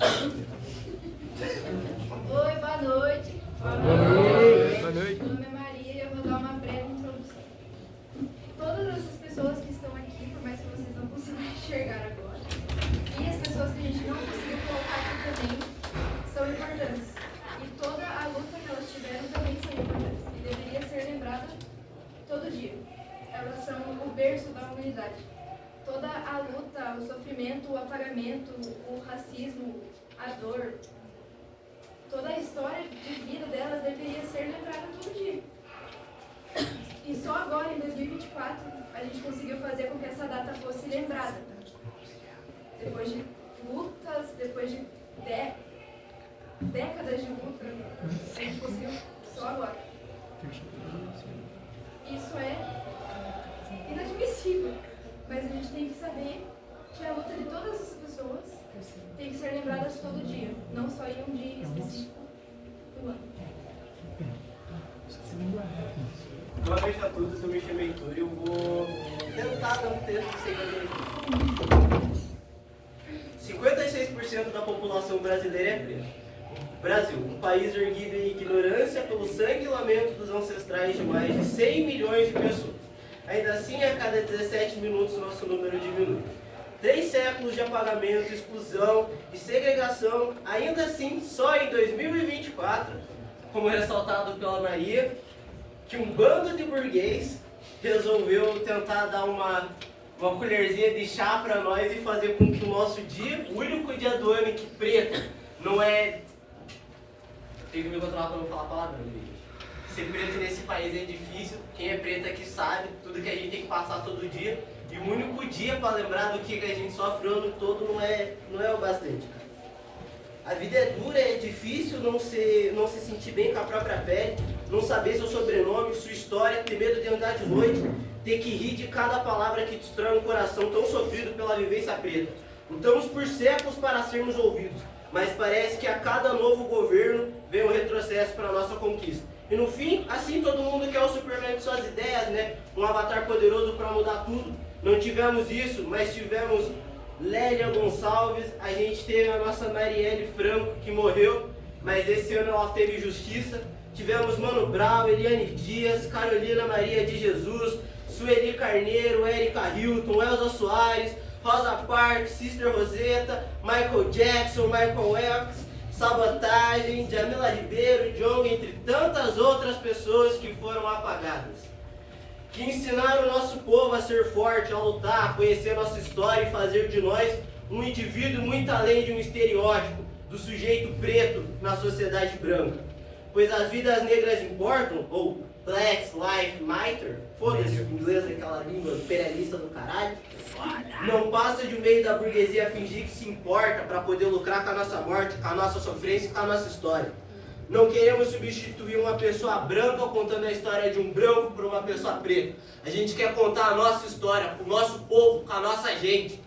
Oi, boa noite. Boa noite. Boa noite. Meu nome é Maria e eu vou dar uma breve introdução. Todas essas pessoas que estão aqui, por mais que vocês não consigam enxergar agora, e as pessoas que a gente não conseguiu colocar aqui também, são importantes. E toda a luta que elas tiveram também são importantes. E deveria ser lembrada todo dia. Elas são o berço da humanidade. Toda a luta, o sofrimento, o apagamento, o racismo, a dor, toda a história de vida delas deveria ser lembrada todo dia. E só agora, em 2024, a gente conseguiu fazer com que essa data fosse lembrada. Depois de lutas, depois de décadas de luta, a gente conseguiu só agora. Isso é inadmissível. Mas a gente tem que saber que a luta de todas essas pessoas tem que ser lembradas todo dia, não só em um dia específico do ano. Boa noite a todos, eu me chamo Heitor e eu vou tentar dar um texto sem gaguejar. 56% da população brasileira é preta. Brasil, um país erguido em ignorância pelo sangue e lamento dos ancestrais de mais de 100 milhões de pessoas. Ainda assim, a cada 17 minutos, nosso número diminui. 3 séculos de apagamento, exclusão e segregação, ainda assim, só em 2024, como ressaltado pela Maria, que um bando de burguês resolveu tentar dar uma colherzinha de chá para nós e fazer com que o nosso dia, o único dia do ano que preto não é... Tem que me controlar para não falar palavrão, gente. Ser preto nesse país é difícil, quem é preto aqui sabe tudo que a gente tem que passar todo dia. E o único dia para lembrar do que a gente sofre o ano todo não é o bastante. A vida é dura, é difícil não se sentir bem com a própria pele, não saber seu sobrenome, sua história, ter medo de andar de noite, ter que rir de cada palavra que destrói um coração tão sofrido pela vivência preta. Lutamos por séculos para sermos ouvidos, mas parece que a cada novo governo vem um retrocesso para a nossa conquista. E no fim, assim todo mundo quer o Superman de suas ideias, né? Um avatar poderoso para mudar tudo. Não tivemos isso, mas tivemos Lélia Gonçalves, a gente teve a nossa Marielle Franco, que morreu, mas esse ano ela teve justiça. Tivemos Mano Brown, Eliane Dias, Carolina Maria de Jesus, Sueli Carneiro, Érica Hilton, Elza Soares, Rosa Parks, Sister Rosetta, Michael Jackson, Michael X, Sabotagem, Jamila Ribeiro, Jong, entre tantas outras pessoas que foram apagadas. Que ensinaram o nosso povo a ser forte, a lutar, a conhecer a nossa história e fazer de nós um indivíduo muito além de um estereótipo do sujeito preto na sociedade branca. Pois as vidas negras importam, ou Black Lives Matter, foda-se, o inglês é aquela língua imperialista do caralho, não passa de um meio da burguesia fingir que se importa para poder lucrar com a nossa morte, com a nossa sofrência e com a nossa história. Não queremos substituir uma pessoa branca contando a história de um branco por uma pessoa preta. A gente quer contar a nossa história, com o nosso povo, com a nossa gente.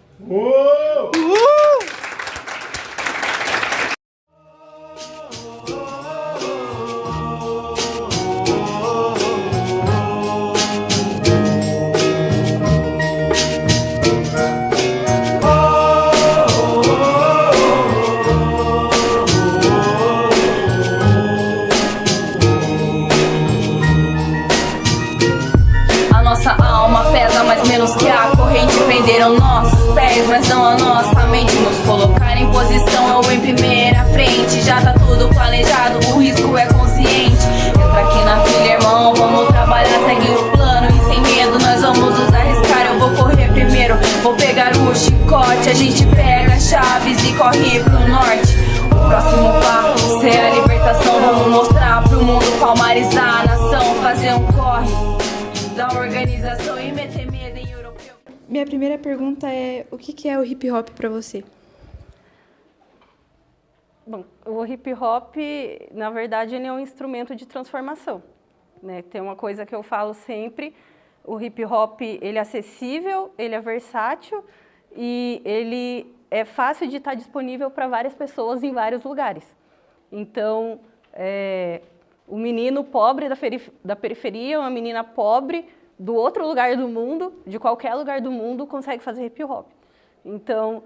Menos que a corrente prenderam nossos pés, mas não a nossa mente. Nos colocar em posição ou em primeira frente. Já tá tudo planejado, o risco é consciente. Entra aqui na fila, irmão, vamos trabalhar, segue o plano. E sem medo nós vamos nos arriscar. Eu vou correr primeiro, vou pegar o chicote. A gente pega as chaves e corre pro norte. O próximo passo é a libertação. Vamos mostrar pro mundo, palmarizar a nação. Fazer um corre da organização e meter medo em europeu. Minha primeira pergunta é: o que é o hip hop para você? Bom, o hip hop, na verdade, ele é um instrumento de transformação, né? Tem uma coisa que eu falo sempre: o hip hop ele é acessível, ele é versátil e ele é fácil de estar disponível para várias pessoas em vários lugares. Então, o menino pobre da periferia, uma menina pobre do outro lugar do mundo, de qualquer lugar do mundo, consegue fazer hip hop. Então,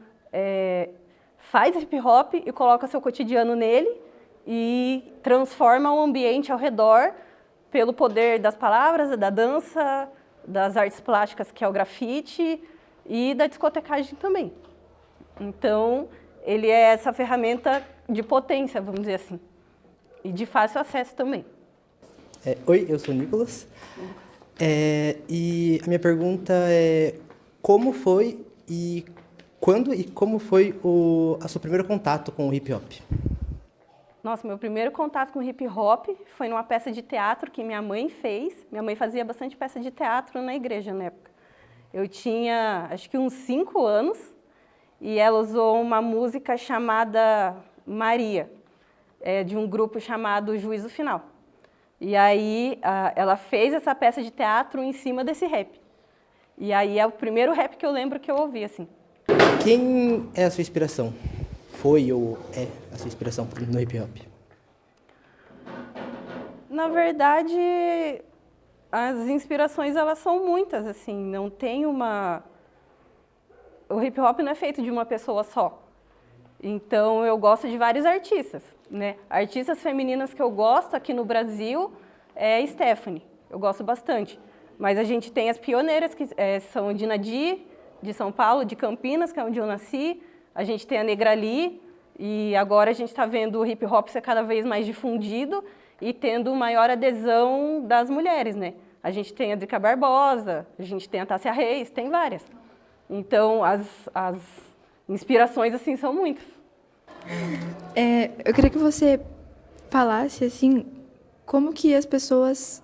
faz hip hop e coloca seu cotidiano nele e transforma o ambiente ao redor pelo poder das palavras, da dança, das artes plásticas, que é o grafite, e da discotecagem também. Então, ele é essa ferramenta de potência, vamos dizer assim, e de fácil acesso também. Oi, eu sou o Nicolas. E a minha pergunta é como foi e quando e como foi o seu primeiro contato com o hip hop? Nossa, meu primeiro contato com hip hop foi numa peça de teatro que minha mãe fez. Minha mãe fazia bastante peça de teatro na igreja na época. Eu tinha, acho que uns 5 anos, e ela usou uma música chamada Maria, de um grupo chamado Juízo Final. E aí ela fez essa peça de teatro em cima desse rap. E aí é o primeiro rap que eu lembro que eu ouvi, assim. Quem é a sua inspiração? Foi ou é a sua inspiração no hip hop? Na verdade, as inspirações elas são muitas, assim, não tem uma... O hip hop não é feito de uma pessoa só. Então eu gosto de vários artistas, né? Artistas femininas que eu gosto aqui no Brasil é Stephanie, eu gosto bastante. Mas a gente tem as pioneiras que são a Dina Di, de São Paulo, de Campinas, que é onde eu nasci. A gente tem a Negrali, e agora a gente está vendo o hip hop ser cada vez mais difundido e tendo maior adesão das mulheres, né? A gente tem a Drica Barbosa, a gente tem a Tássia Reis, tem várias. Então, as inspirações, assim, são muitas. Eu queria que você falasse, assim, como que as pessoas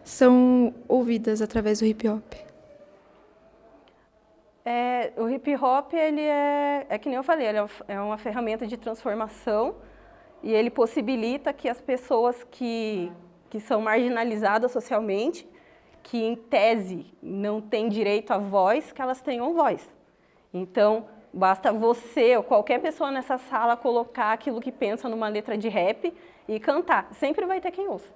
são ouvidas através do hip hop. O hip hop, ele é que nem eu falei, ele é uma ferramenta de transformação e ele possibilita que as pessoas que são marginalizadas socialmente, que em tese não têm direito à voz, que elas tenham voz. Então, basta você ou qualquer pessoa nessa sala colocar aquilo que pensa numa letra de rap e cantar. Sempre vai ter quem ouça.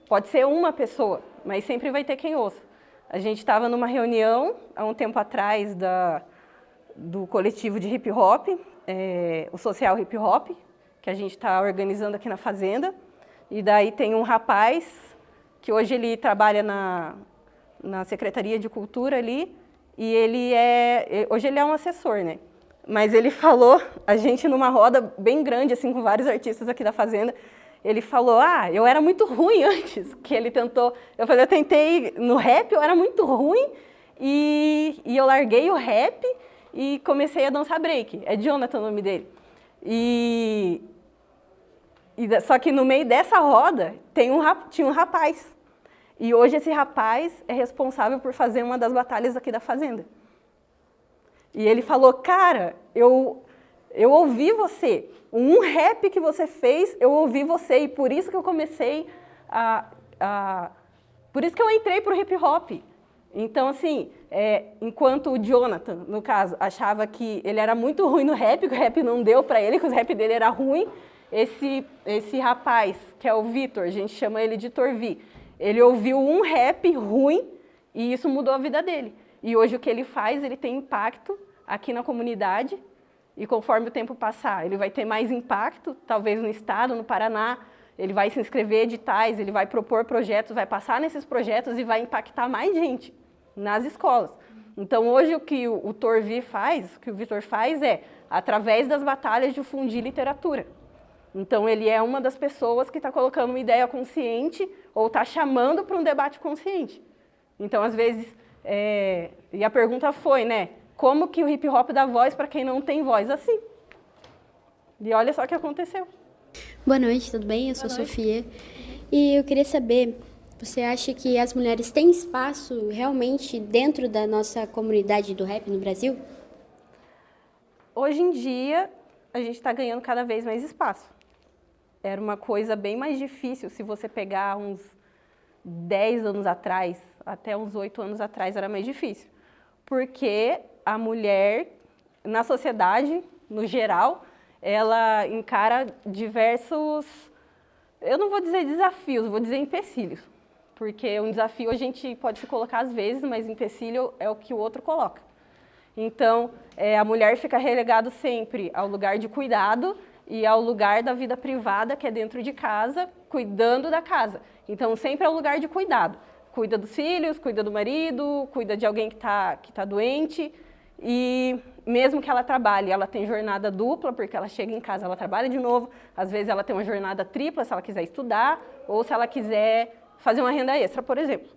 Pode ser uma pessoa, mas sempre vai ter quem ouça. A gente estava numa reunião, há um tempo atrás, do coletivo de hip hop, o Social Hip Hop, que a gente está organizando aqui na Fazenda. E daí tem um rapaz, que hoje ele trabalha na Secretaria de Cultura ali, e hoje ele é um assessor, né? Mas ele falou, a gente numa roda bem grande, assim, com vários artistas aqui da Fazenda, ele falou, eu era muito ruim antes, que ele tentou... Eu falei, eu tentei no rap, eu era muito ruim, e eu larguei o rap e comecei a dançar break. É Jonathan o nome dele. Só que no meio dessa roda tinha um rapaz. E hoje esse rapaz é responsável por fazer uma das batalhas aqui da Fazenda. E ele falou, cara, eu ouvi você. Um rap que você fez, eu ouvi você. E por isso que eu comecei por isso que eu entrei para o hip hop. Então, assim, enquanto o Jonathan, no caso, achava que ele era muito ruim no rap, que o rap não deu para ele, que o rap dele era ruim, esse rapaz, que é o Vitor, a gente chama ele de Torvi, ele ouviu um rap ruim e isso mudou a vida dele. E hoje o que ele faz, ele tem impacto aqui na comunidade e conforme o tempo passar, ele vai ter mais impacto, talvez no estado, no Paraná, ele vai se inscrever em editais, ele vai propor projetos, vai passar nesses projetos e vai impactar mais gente nas escolas. Então hoje o que o Torvi faz, o que o Vitor faz através das batalhas, difundir literatura. Então ele é uma das pessoas que está colocando uma ideia consciente ou está chamando para um debate consciente. Então, às vezes, e a pergunta foi, né? Como que o hip hop dá voz para quem não tem voz? Assim. E olha só o que aconteceu. Boa noite, tudo bem? Eu sou a Sofia. E eu queria saber, você acha que as mulheres têm espaço realmente dentro da nossa comunidade do rap no Brasil? Hoje em dia, a gente está ganhando cada vez mais espaço. Era uma coisa bem mais difícil se você pegar uns 10 anos atrás, até uns 8 anos atrás era mais difícil. Porque a mulher, na sociedade, no geral, ela encara diversos, eu não vou dizer desafios, vou dizer empecilhos. Porque um desafio a gente pode se colocar às vezes, mas empecilho é o que o outro coloca. Então, a mulher fica relegada sempre ao lugar de cuidado e ao lugar da vida privada, que é dentro de casa, cuidando da casa. Então, sempre é o lugar de cuidado. Cuida dos filhos, cuida do marido, cuida de alguém que tá doente. E mesmo que ela trabalhe, ela tem jornada dupla, porque ela chega em casa, ela trabalha de novo. Às vezes ela tem uma jornada tripla, se ela quiser estudar, ou se ela quiser fazer uma renda extra, por exemplo.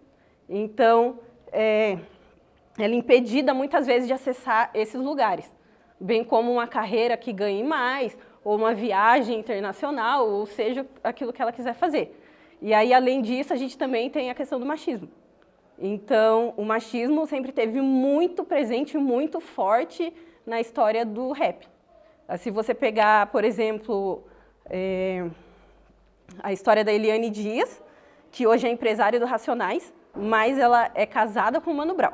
Então, ela é impedida muitas vezes de acessar esses lugares, bem como uma carreira que ganhe mais, ou uma viagem internacional, ou seja, aquilo que ela quiser fazer. E aí, além disso, a gente também tem a questão do machismo. Então, o machismo sempre teve muito presente, muito forte na história do rap. Se você pegar, por exemplo, a história da Eliane Dias, que hoje é empresária do Racionais, mas ela é casada com o Mano Brown.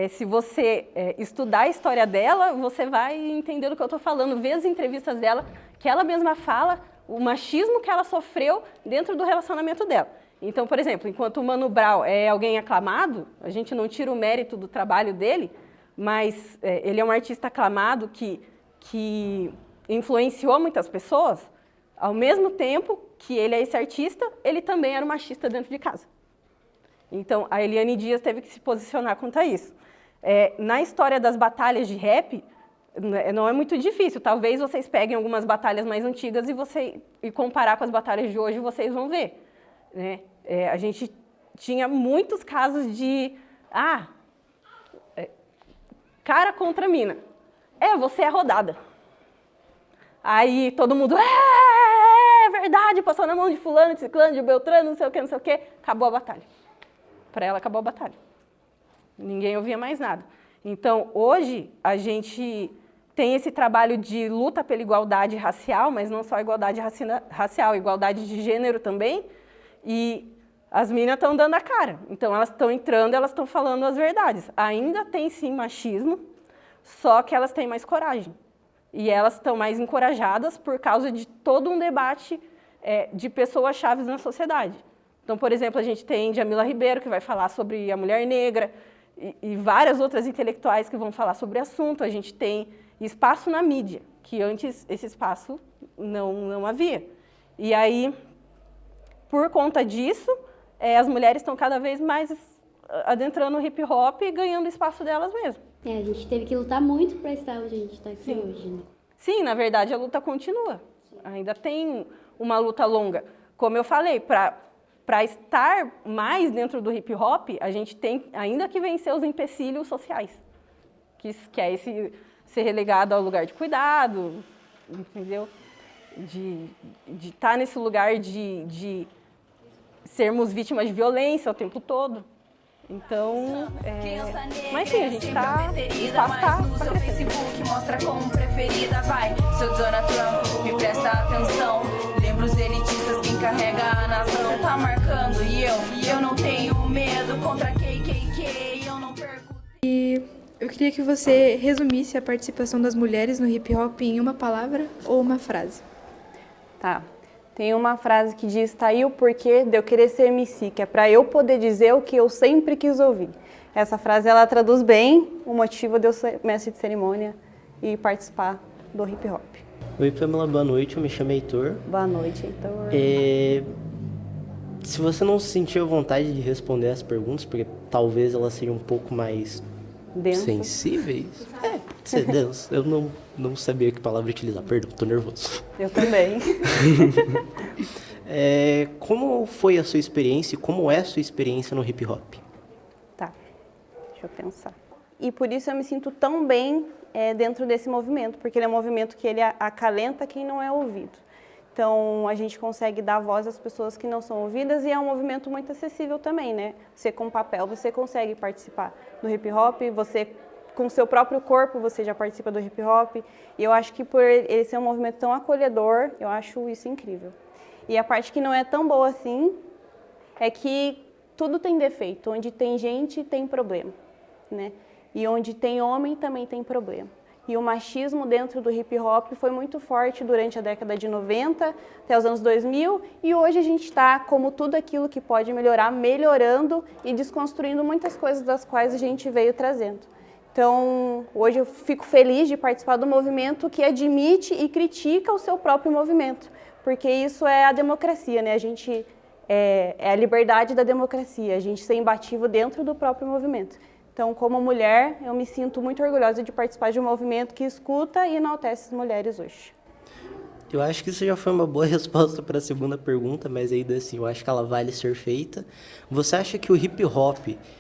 Se você estudar a história dela, você vai entender do que eu estou falando, ver as entrevistas dela, que ela mesma fala o machismo que ela sofreu dentro do relacionamento dela. Então, por exemplo, enquanto o Mano Brown é alguém aclamado, a gente não tira o mérito do trabalho dele, mas ele é um artista aclamado que influenciou muitas pessoas, ao mesmo tempo que ele é esse artista, ele também era um machista dentro de casa. Então, a Eliane Dias teve que se posicionar quanto a isso. Na história das batalhas de rap, não é muito difícil. Talvez vocês peguem algumas batalhas mais antigas e comparar com as batalhas de hoje, vocês vão ver. Né? A gente tinha muitos casos de... cara contra mina. Você é rodada. Aí todo mundo... É verdade, passou na mão de fulano, de ciclano, de beltrano, não sei o quê. Acabou a batalha. Para ela, acabou a batalha. Ninguém ouvia mais nada. Então, hoje, a gente tem esse trabalho de luta pela igualdade racial, mas não só igualdade racial, igualdade de gênero também. E as meninas estão dando a cara. Então, elas estão entrando, elas estão falando as verdades. Ainda tem, sim, machismo, só que elas têm mais coragem. E elas estão mais encorajadas por causa de todo um debate de pessoas-chave na sociedade. Então, por exemplo, a gente tem Djamila Ribeiro, que vai falar sobre a mulher negra, e várias outras intelectuais que vão falar sobre o assunto. A gente tem espaço na mídia, que antes esse espaço não havia. E aí, por conta disso, as mulheres estão cada vez mais adentrando no hip-hop e ganhando espaço delas mesmo. A gente teve que lutar muito para estar onde a gente está aqui hoje, né? Sim, na verdade, a luta continua. Ainda tem uma luta longa. Como eu falei, para estar mais dentro do hip-hop, a gente tem ainda que vencer os empecilhos sociais, que é esse ser relegado ao lugar de cuidado, entendeu? De estar nesse lugar de sermos vítimas de violência o tempo todo. Então, mas sim, a gente está no seu Facebook, mostra como preferida, vai. Seu Donald Trump, me presta atenção. Lembra os elitistas que carrega a nação. Você tá marcando e eu não tenho medo contra KKK, eu não perco. E eu queria que você resumisse a participação das mulheres no hip hop em uma palavra ou uma frase. Tá. Tem uma frase que diz, tá aí o porquê de eu querer ser MC, que é para eu poder dizer o que eu sempre quis ouvir. Essa frase, ela traduz bem o motivo de eu ser mestre de cerimônia e participar do hip hop. Oi, Pamela, boa noite, eu me chamo Heitor. Boa noite, Heitor. Se você não se sentiu vontade de responder as perguntas, porque talvez elas sejam um pouco mais Denso. Sensíveis? Pode ser denso. Eu não sabia que palavra utilizar, perdão, tô nervoso. Eu também. Como foi a sua experiência e como é a sua experiência no hip hop? Tá, deixa eu pensar. E por isso eu me sinto tão bem dentro desse movimento, porque ele é um movimento que ele acalenta quem não é ouvido. Então, a gente consegue dar voz às pessoas que não são ouvidas e é um movimento muito acessível também, né? Você com papel, você consegue participar do hip hop, você com o seu próprio corpo, você já participa do hip hop. E eu acho que por ele ser um movimento tão acolhedor, eu acho isso incrível. E a parte que não é tão boa assim é que tudo tem defeito. Onde tem gente, tem problema, né? E onde tem homem, também tem problema. E o machismo dentro do hip hop foi muito forte durante a década de 90 até os anos 2000 e hoje a gente está, como tudo aquilo que pode melhorar, melhorando e desconstruindo muitas coisas das quais a gente veio trazendo. Então, hoje eu fico feliz de participar do movimento que admite e critica o seu próprio movimento, porque isso é a democracia, né? A gente é a liberdade da democracia, a gente ser imbatível dentro do próprio movimento. Então, como mulher, eu me sinto muito orgulhosa de participar de um movimento que escuta e enaltece as mulheres hoje. Eu acho que isso já foi uma boa resposta para a segunda pergunta, mas ainda assim, eu acho que ela vale ser feita. Você acha que o hip hop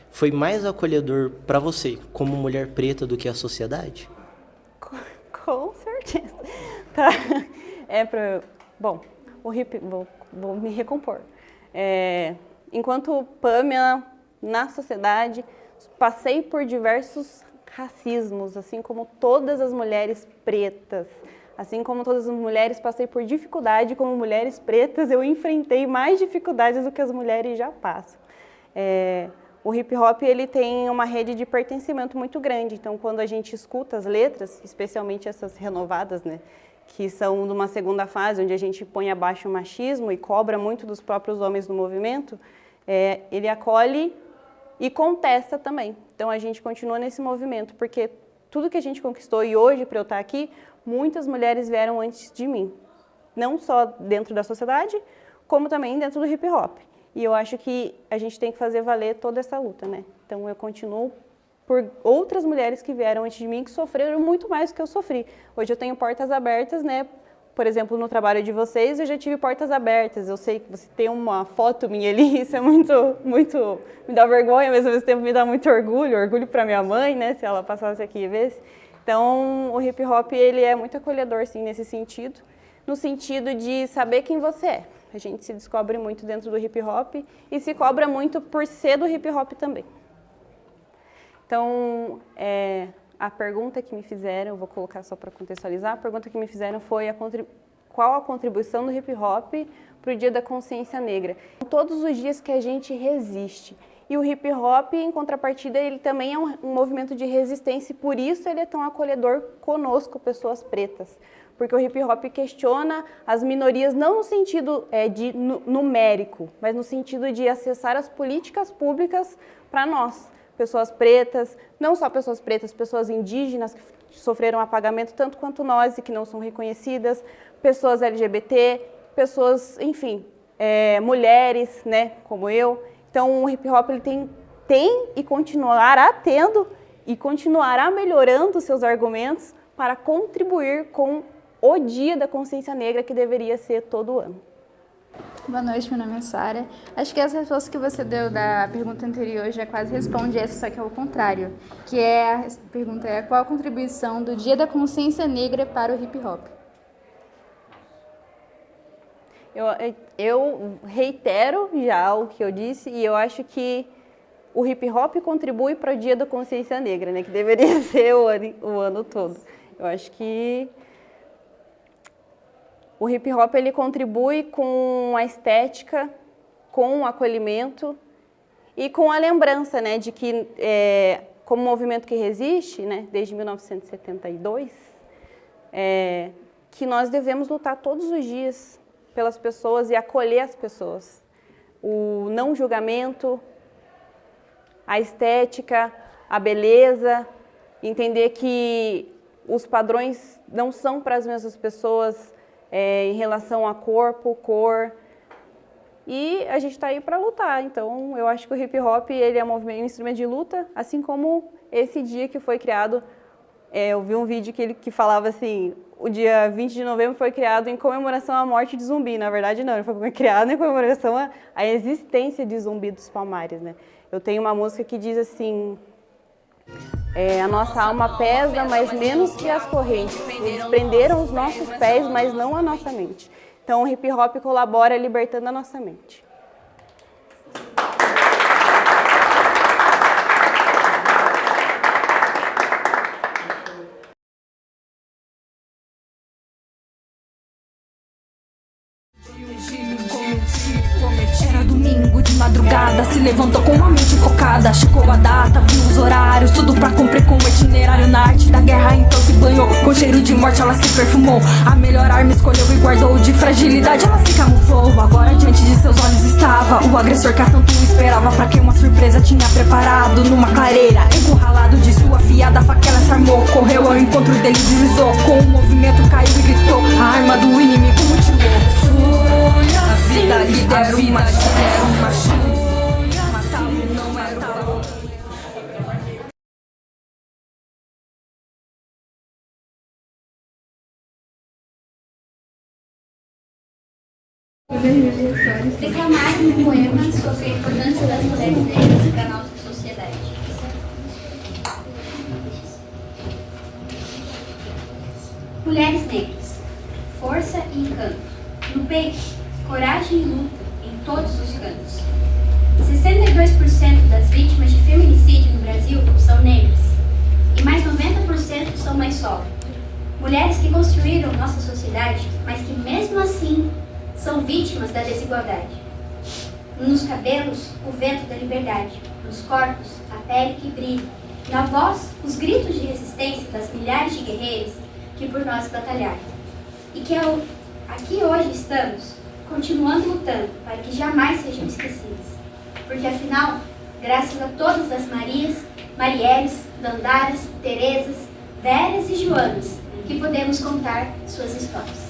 foi mais acolhedor para você, como mulher preta, do que a sociedade? Com certeza. Tá. Bom, o hip... Vou me recompor. Enquanto Pamela, na sociedade, passei por diversos racismos, assim como todas as mulheres pretas. Assim como todas as mulheres, passei por dificuldade, como mulheres pretas, eu enfrentei mais dificuldades do que as mulheres já passam. O hip hop ele tem uma rede de pertencimento muito grande, então quando a gente escuta as letras, especialmente essas renovadas, né, que são de uma segunda fase, onde a gente põe abaixo o machismo e cobra muito dos próprios homens no movimento, ele acolhe e contesta também. Então a gente continua nesse movimento, porque tudo que a gente conquistou e hoje, para eu estar aqui, muitas mulheres vieram antes de mim. Não só dentro da sociedade, como também dentro do hip hop. E eu acho que a gente tem que fazer valer toda essa luta, né? Então eu continuo por outras mulheres que vieram antes de mim, que sofreram muito mais do que eu sofri. Hoje eu tenho portas abertas, né? Por exemplo, no trabalho de vocês, eu já tive portas abertas. Eu sei que você tem uma foto minha ali, isso é muito, me dá vergonha, mas ao mesmo tempo me dá muito orgulho para minha mãe, né? Se ela passasse aqui e visse. Então, o hip hop, ele é muito acolhedor, sim, nesse sentido. No sentido de saber quem você é. A gente se descobre muito dentro do hip hop e se cobra muito por ser do hip hop também. Então, a pergunta que me fizeram, eu vou colocar só para contextualizar, a pergunta que me fizeram foi qual a contribuição do hip hop para o Dia da Consciência Negra. Todos os dias que a gente resiste. E o hip hop, em contrapartida, ele também é um movimento de resistência e por isso ele é tão acolhedor conosco, pessoas pretas. Porque o hip hop questiona as minorias não no sentido numérico, mas no sentido de acessar as políticas públicas para nós, pessoas pretas, não só pessoas pretas, pessoas indígenas que sofreram apagamento tanto quanto nós e que não são reconhecidas, pessoas LGBT, pessoas, enfim, mulheres, né, como eu. Então o hip hop ele tem e continuará tendo e continuará melhorando seus argumentos para contribuir com o Dia da Consciência Negra, que deveria ser todo ano. Boa noite, meu nome é Sara. Acho que essa resposta que você deu da pergunta anterior já quase responde essa, só que é o contrário. Que a pergunta é: qual a contribuição do Dia da Consciência Negra para o hip hop? Eu reitero já o que eu disse e eu acho que o hip hop contribui para o Dia da Consciência Negra, né, que deveria ser o ano todo. Eu acho que o hip hop ele contribui com a estética, com o acolhimento e com a lembrança, né, de que como movimento que resiste, né, desde 1972, que nós devemos lutar todos os dias pelas pessoas e acolher as pessoas. O não julgamento, a estética, a beleza, entender que os padrões não são para as mesmas pessoas em relação a corpo, cor, e a gente está aí para lutar. Então, eu acho que o hip hop ele é um instrumento de luta, assim como esse dia que foi criado. Eu vi um vídeo que falava assim: o dia 20 de novembro foi criado em comemoração à morte de Zumbi. Na verdade, não, ele foi criado em comemoração à existência de Zumbi dos Palmares, né? Eu tenho uma música que diz assim: a nossa alma pesa, mas menos que as correntes. Eles prenderam os nossos pés, mas não a nossa mente. Então, o hip hop colabora libertando a nossa mente. Era domingo de madrugada, se levantou com a mente focada, checou a data, viu os horários, tudo pra cumprir com o itinerário. Na arte da guerra então se banhou, com cheiro de morte ela se perfumou. A melhor arma escolheu e guardou, de fragilidade ela se camuflou. Agora diante de seus olhos estava o agressor que a tanto esperava, pra quem uma surpresa tinha preparado. Numa clareira, encurralado de sua filha, aliada, a faquela se armou. Correu ao encontro dele, deslizou. Com o movimento caiu e gritou. A arma do inimigo mutilou. A vida lhe deram uma chance. Matá-lo não era o valor. Declamaram um poema sobre a importância das mulheres negras para a nossa sociedade. Mulheres negras, força e encanto. No peito, coragem e luta em todos os cantos. 62% das vítimas de feminicídio no Brasil são negras. E mais 90% são mães solo. Mulheres que construíram nossa sociedade, mas que mesmo assim são vítimas da desigualdade. Nos cabelos, o vento da liberdade. Nos corpos, a pele que brilha. Na voz, os gritos de resistência das milhares de guerreiras que por nós batalharam. E que aqui hoje estamos, continuando lutando para que jamais sejam esquecidas. Porque afinal, graças a todas as Marias, Marielles, Dandaras, Terezas, Veras e Joanas, que podemos contar suas histórias.